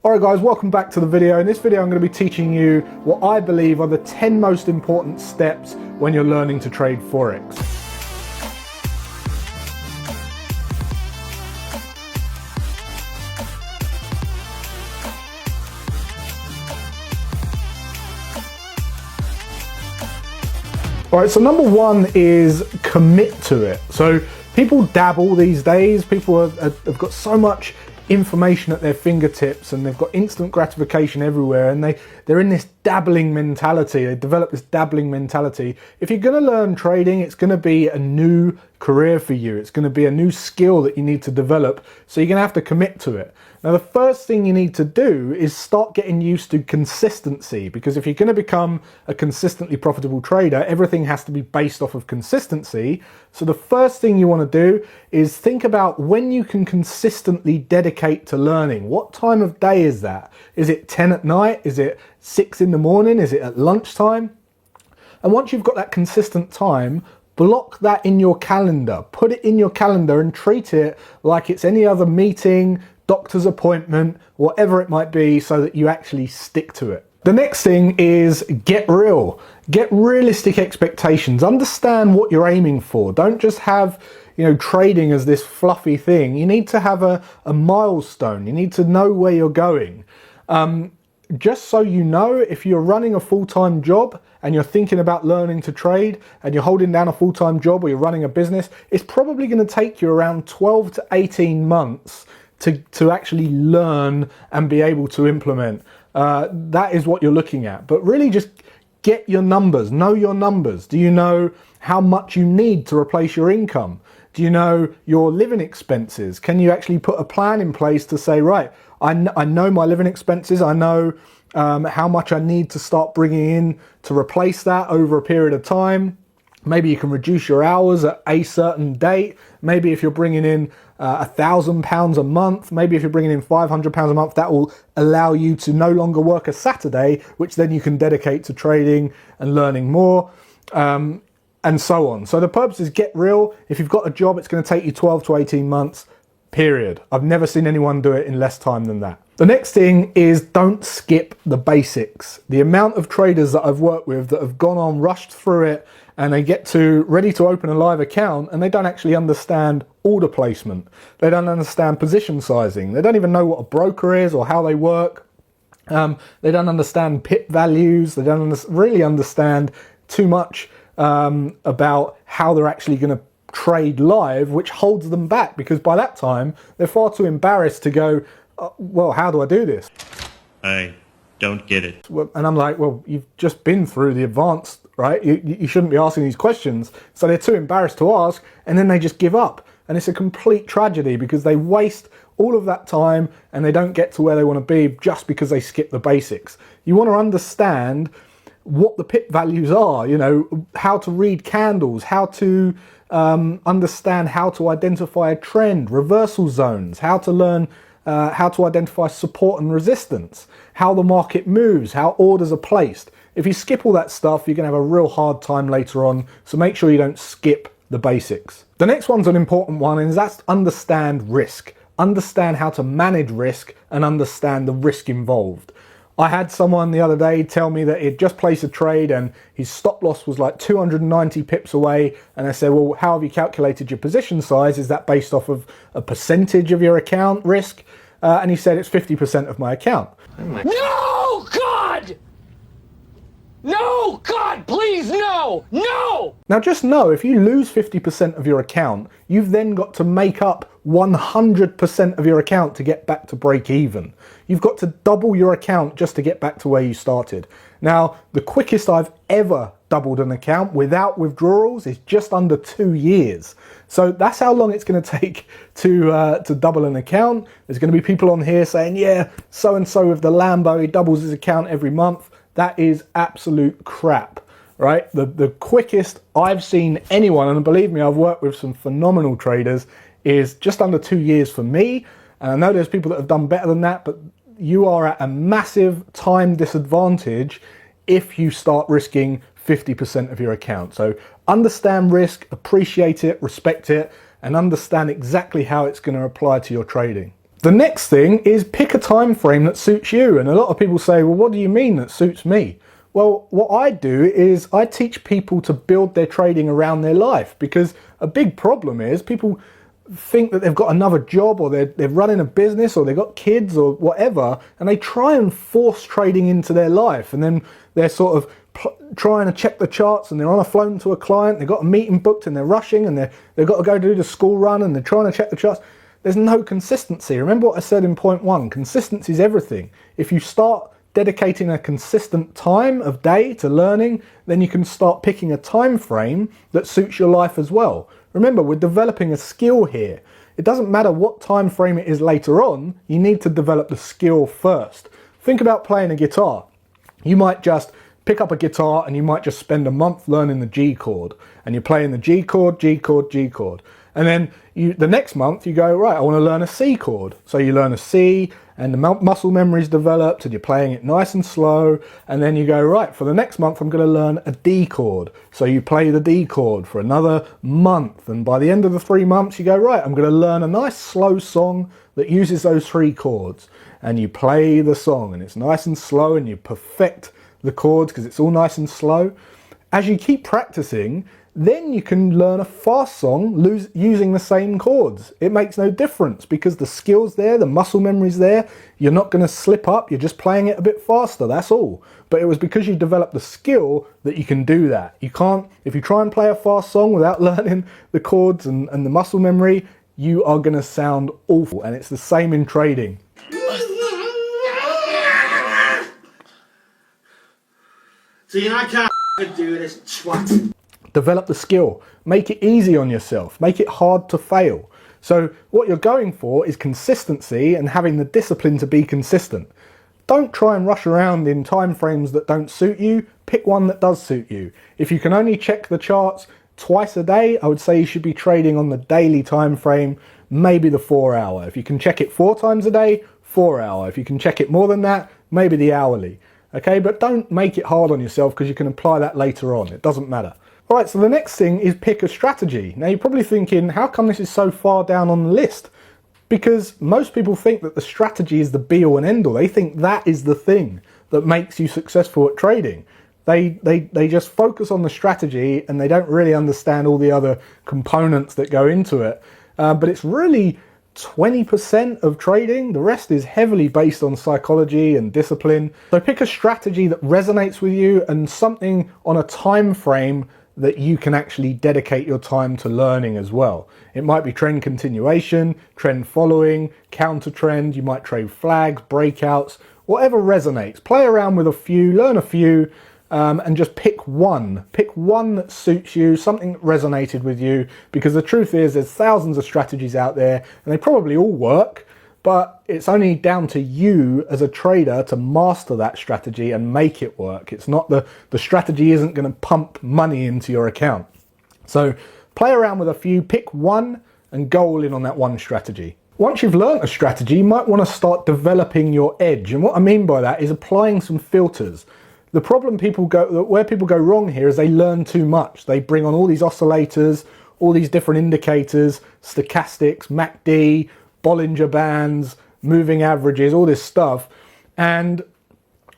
Alright guys, welcome back to the video. In this video I'm going to be teaching you what I believe are the 10 most important steps when you're learning to trade Forex. Alright, so number one is commit to it. So people dabble these days, people have got so much information at their fingertips and they've got instant gratification everywhere, and they're in this dabbling mentality. They develop this dabbling mentality. If you're going to learn trading, it's going to be a new career for you. It's going to be a new skill that you need to develop, so you're going to have to commit to it. Now the first thing you need to do is start getting used to consistency, because if you're going to become a consistently profitable trader, everything has to be based off of consistency. So the first thing you want to do is think about when you can consistently dedicate to learning. What time of day is that? Is it 10 at night? Is it 6 in the morning? Is it at lunchtime? And once you've got that consistent time, block that in your calendar. Put it in your calendar and treat it like it's any other meeting, doctor's appointment, whatever it might be, so that you actually stick to it. The next thing is get real. Get realistic expectations. Understand what you're aiming for. Don't just have, trading as this fluffy thing. You need to have a milestone. You need to know where you're going. Just so you know, if you're running a full-time job and you're thinking about learning to trade and you're holding down a full-time job or you're running a business, it's probably going to take you around 12 to 18 months to actually learn and be able to implement. That is what you're looking at. But really just get your numbers, know your numbers. Do you know how much you need to replace your income? Do you know your living expenses? Can you actually put a plan in place to say, right, I know my living expenses, I know how much I need to start bringing in to replace that over a period of time. Maybe you can reduce your hours at a certain date. Maybe if you're bringing in £1,000 a month, maybe if you're bringing in £500 a month, that will allow you to no longer work a Saturday, which then you can dedicate to trading and learning more, and so on. So the purpose is get real. If you've got a job, it's going to take you 12 to 18 months, period. I've never seen anyone do it in less time than that. The next thing is don't skip the basics. The amount of traders that I've worked with that have gone on, rushed through it, and they get to ready to open a live account and they don't actually understand order placement. They don't understand position sizing. They don't even know what a broker is or how they work. They don't understand pip values. They don't really understand too much about how they're actually going to trade live, which holds them back, because by that time they're far too embarrassed to go, well, how do I do this? I don't get it. And I'm like, well, you've just been through the advanced, right? You shouldn't be asking these questions. So they're too embarrassed to ask, and then they just give up. And it's a complete tragedy because they waste all of that time and they don't get to where they want to be just because they skip the basics. You want to understand what the pip values are, how to read candles, how to understand how to identify a trend, reversal zones, how to learn how to identify support and resistance, how the market moves, how orders are placed. If you skip all that stuff, you're going to have a real hard time later on, so make sure you don't skip the basics. The next one's an important one, and that's understand risk. Understand how to manage risk and understand the risk involved. I had someone the other day tell me that he'd just placed a trade and his stop loss was like 290 pips away, and I said, well, how have you calculated your position size? Is that based off of a percentage of your account risk? And he said it's 50% of my account. No, God! No, God, please, no! No! Now just know, if you lose 50% of your account, you've then got to make up 100% of your account to get back to break even. You've got to double your account just to get back to where you started. Now, the quickest I've ever doubled an account without withdrawals is just under 2 years. So that's how long it's going to take to double an account. There's going to be people on here saying, yeah, so-and-so with the Lambo, he doubles his account every month. That is absolute crap, right? The quickest I've seen anyone, and believe me, I've worked with some phenomenal traders, is just under 2 years for me. And I know there's people that have done better than that, but you are at a massive time disadvantage if you start risking 50% of your account. So understand risk, appreciate it, respect it, and understand exactly how it's going to apply to your trading. The next thing is pick a time frame that suits you. And a lot of people say, well, what do you mean that suits me? Well, what I do is I teach people to build their trading around their life, because a big problem is people think that they've got another job, or they're running a business, or they've got kids or whatever, and they try and force trading into their life, and then they're sort of trying to check the charts, and they're on a phone to a client, they've got a meeting booked and they're rushing, and they've got to go do the school run, and they're trying to check the charts. There's no consistency. Remember what I said in point 1, consistency is everything. If you start dedicating a consistent time of day to learning, then you can start picking a time frame that suits your life as well. Remember, we're developing a skill here. It doesn't matter what time frame it is later on, you need to develop the skill first. Think about playing a guitar. You might just pick up a guitar and you might just spend a month learning the G chord, and you're playing the G chord, G chord, G chord. And then the next month you go, right, I want to learn a C chord. So you learn a C, and the muscle memory's developed, and you're playing it nice and slow. And then you go, right, for the next month I'm going to learn a D chord. So you play the D chord for another month. And by the end of the 3 months you go, right, I'm going to learn a nice slow song that uses those 3 chords. And you play the song, and it's nice and slow, and you perfect the chords because it's all nice and slow. As you keep practicing, then you can learn a fast song using the same chords. It makes no difference because the skill's there, the muscle memory's there. You're not going to slip up, you're just playing it a bit faster, that's all. But it was because you developed the skill that you can do that. You can't, if you try and play a fast song without learning the chords and the muscle memory, you are going to sound awful. And it's the same in trading. So I can't do this, twat. Develop the skill. Make it easy on yourself. Make it hard to fail. So what you're going for is consistency and having the discipline to be consistent. Don't try and rush around in time frames that don't suit you. Pick one that does suit you. If you can only check the charts twice a day, I would say you should be trading on the daily time frame, maybe the 4 hour. If you can check it 4 times a day, 4 hour. If you can check it more than that, maybe the hourly. Okay, but don't make it hard on yourself, because you can apply that later on. It doesn't matter. All right, so the next thing is pick a strategy. Now you're probably thinking, how come this is so far down on the list? Because most people think that the strategy is the be all and end all. They think that is the thing that makes you successful at trading. They just focus on the strategy, and they don't really understand all the other components that go into it. But it's really 20% of trading. The rest is heavily based on psychology and discipline. So pick a strategy that resonates with you, and something on a time frame that you can actually dedicate your time to learning as well. It might be trend continuation, trend following, counter trend. You might trade flags, breakouts, whatever resonates. Play around with a few, learn a few, and just pick one. Pick one that suits you, something that resonated with you, because the truth is there's thousands of strategies out there, and they probably all work, but it's only down to you as a trader to master that strategy and make it work. It's not the strategy isn't going to pump money into your account. So play around with a few, pick one, and go all in on that one strategy. Once you've learnt a strategy, you might want to start developing your edge. And what I mean by that is applying some filters. The problem where people go wrong here is they learn too much. They bring on all these oscillators, all these different indicators, stochastics, MACD, Bollinger Bands, moving averages, all this stuff. And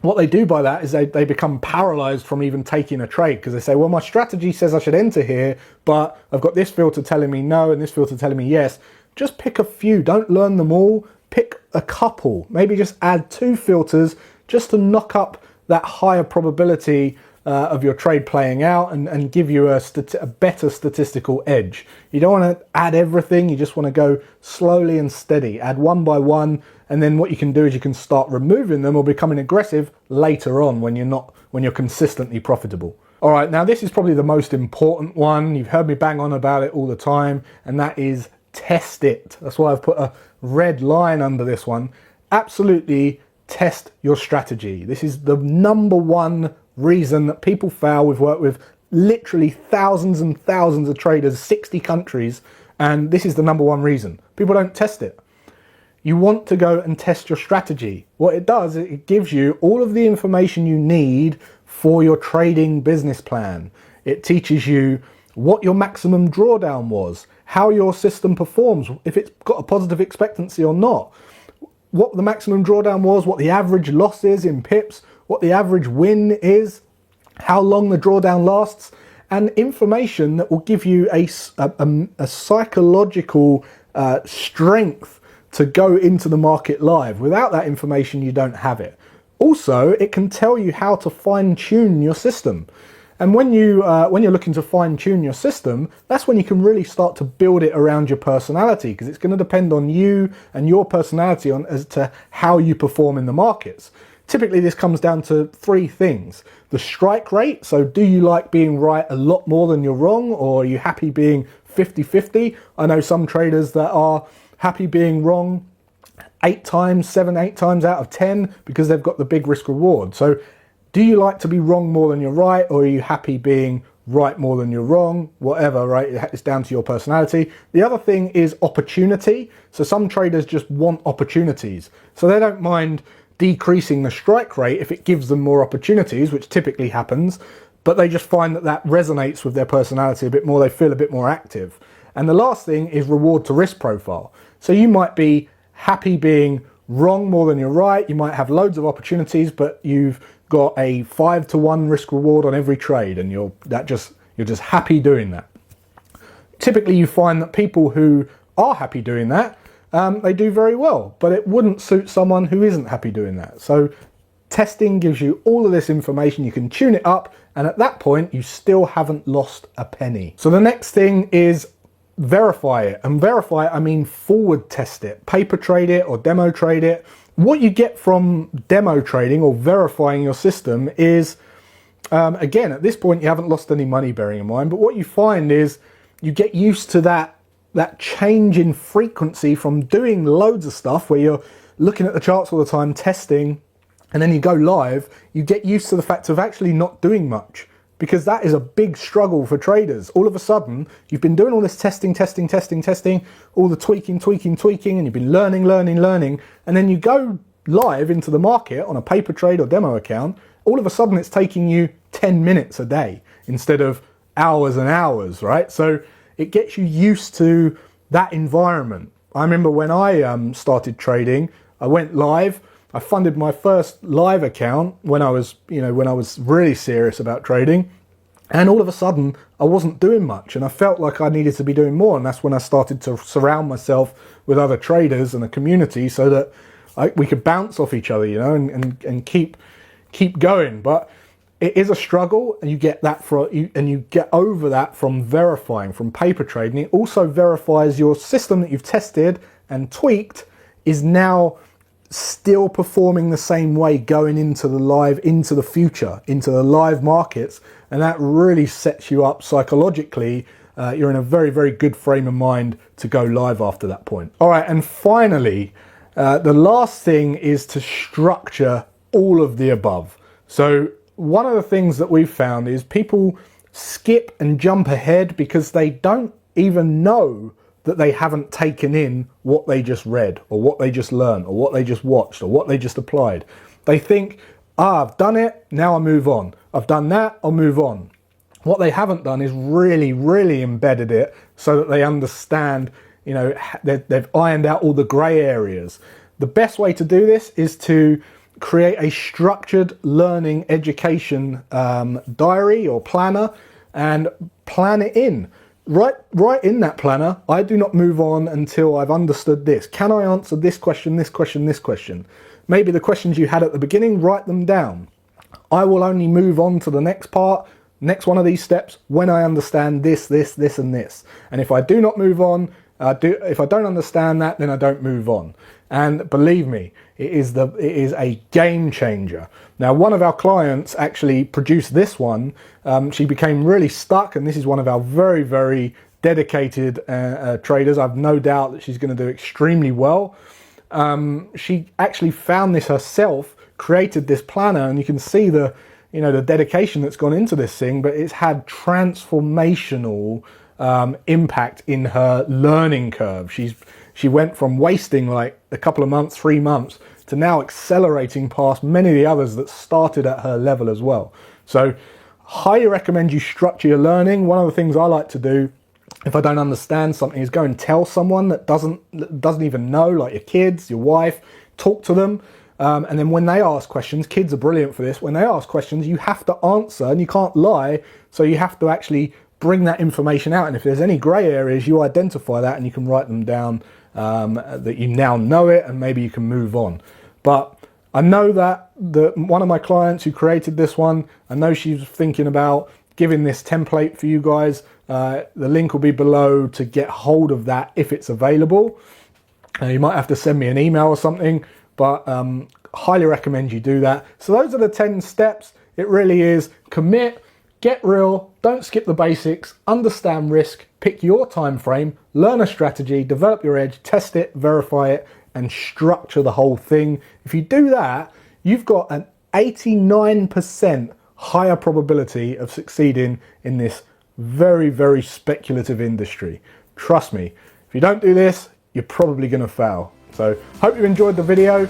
what they do by that is they become paralyzed from even taking a trade, because they say, well, my strategy says I should enter here, but I've got this filter telling me no and this filter telling me yes. Just pick a few, don't learn them all, pick a couple, maybe just add 2 filters just to knock up that higher probability of your trade playing out, and give you a better statistical edge. You don't want to add everything, you just want to go slowly and steady. Add one by one, and then what you can do is you can start removing them or becoming aggressive later on when you're consistently profitable. All right, now this is probably the most important one. You've heard me bang on about it all the time, and that is test it. That's why I've put a red line under this one. Absolutely test your strategy. This is the number one reason that people fail. We've worked with literally thousands and thousands of traders, 60 countries, and this is the number one reason. People don't test it. You want to go and test your strategy. What it does, it gives you all of the information you need for your trading business plan. It teaches you what your maximum drawdown was, how your system performs, if it's got a positive expectancy or not. what the maximum drawdown was, what the average loss is in pips, what the average win is, how long the drawdown lasts, and information that will give you a psychological strength to go into the market live. Without that information, you don't have it. Also, it can tell you how to fine-tune your system. And when you're looking to fine-tune your system, that's when you can really start to build it around your personality, because it's going to depend on you and your personality as to how you perform in the markets. Typically, this comes down to three things. The strike rate, so do you like being right a lot more than you're wrong, or are you happy being 50-50? I know some traders that are happy being wrong 8 times out of 10 because they've got the big risk reward. So do you like to be wrong more than you're right, or are you happy being right more than you're wrong? Whatever, right? It's down to your personality. The other thing is opportunity. So some traders just want opportunities. So they don't mind decreasing the strike rate if it gives them more opportunities, which typically happens, but they just find that that resonates with their personality a bit more. They feel a bit more active. And the last thing is reward to risk profile. So you might be happy being wrong more than you're right. You might have loads of opportunities, but you've got a 5-to-1 risk reward on every trade, and you're just happy doing that. Typically, you find that people who are happy doing that, they do very well, but it wouldn't suit someone who isn't happy doing that. So testing gives you all of this information. You can tune it up, and at that point, you still haven't lost a penny. So the next thing is verify it. And verify it, I mean forward test it, paper trade it or demo trade it. What you get from demo trading or verifying your system is, again, at this point, you haven't lost any money, bearing in mind, but what you find is you get used to that change in frequency from doing loads of stuff where you're looking at the charts all the time, testing, and then you go live. You get used to the fact of actually not doing much, because that is a big struggle for traders. All of a sudden, you've been doing all this testing, all the tweaking, and you've been learning, and then you go live into the market on a paper trade or demo account. All of a sudden, it's taking you 10 minutes a day instead of hours and hours, right? So it gets you used to that environment. I remember when I started trading, I went live. I funded my first live account when I was really serious about trading, and all of a sudden I wasn't doing much, and I felt like I needed to be doing more. And that's when I started to surround myself with other traders and a community so that we could bounce off each other, and keep going. But it is a struggle, and you get you get over that from verifying, from paper trading. It also verifies your system that you've tested and tweaked is now still performing the same way going into the future, into the live markets, and that really sets you up psychologically. You're in a very, very good frame of mind to go live after that point. All right, and finally, the last thing is to structure all of the above. So one of the things that we've found is people skip and jump ahead because they don't even know that they haven't taken in what they just read, or what they just learned, or what they just watched, or what they just applied. They think, I've done it, now I move on. I've done that, I'll move on. What they haven't done is really, really embedded it so that they understand, they've ironed out all the grey areas. The best way to do this is to create a structured learning education diary or planner and plan it in. Right in that planner, I do not move on until I've understood this. Can I answer this question, this question, this question? Maybe the questions you had at the beginning, write them down. I will only move on to the next part, next one of these steps, when I understand this, and this. And if I do not move on, if I don't understand that, then I don't move on. And believe me, it is a game changer. Now, one of our clients actually produced this one. She became really stuck, and this is one of our very, very dedicated traders. I've no doubt that she's going to do extremely well. She actually found this herself, created this planner, and you can see the dedication that's gone into this thing, but it's had transformational impact in her learning curve. She went from wasting like a couple of months, 3 months, to now accelerating past many of the others that started at her level as well. So highly recommend you structure your learning. One of the things I like to do if I don't understand something is go and tell someone that doesn't even know, like your kids, your wife. talk to them. And then when they ask questions, kids are brilliant for this. When they ask questions, you have to answer and you can't lie. So you have to actually bring that information out. And if there's any grey areas, you identify that and you can write them down, that you now know it, and maybe you can move on. But I know that one of my clients who created this one, I know she's thinking about giving this template for you guys. The link will be below to get hold of that if it's available. You might have to send me an email or something, but highly recommend you do that. So those are the 10 steps. It really is commit, get real, don't skip the basics, understand risk, pick your time frame, learn a strategy, develop your edge, test it, verify it, and structure the whole thing. If you do that, you've got an 89% higher probability of succeeding in this very, very speculative industry. Trust me, if you don't do this, you're probably going to fail. So hope you enjoyed the video.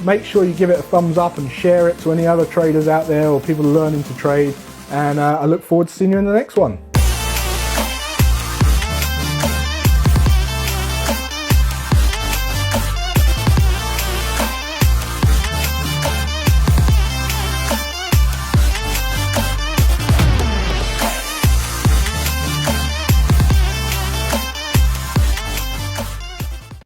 Make sure you give it a thumbs up and share it to any other traders out there or people learning to trade. And I look forward to seeing you in the next one.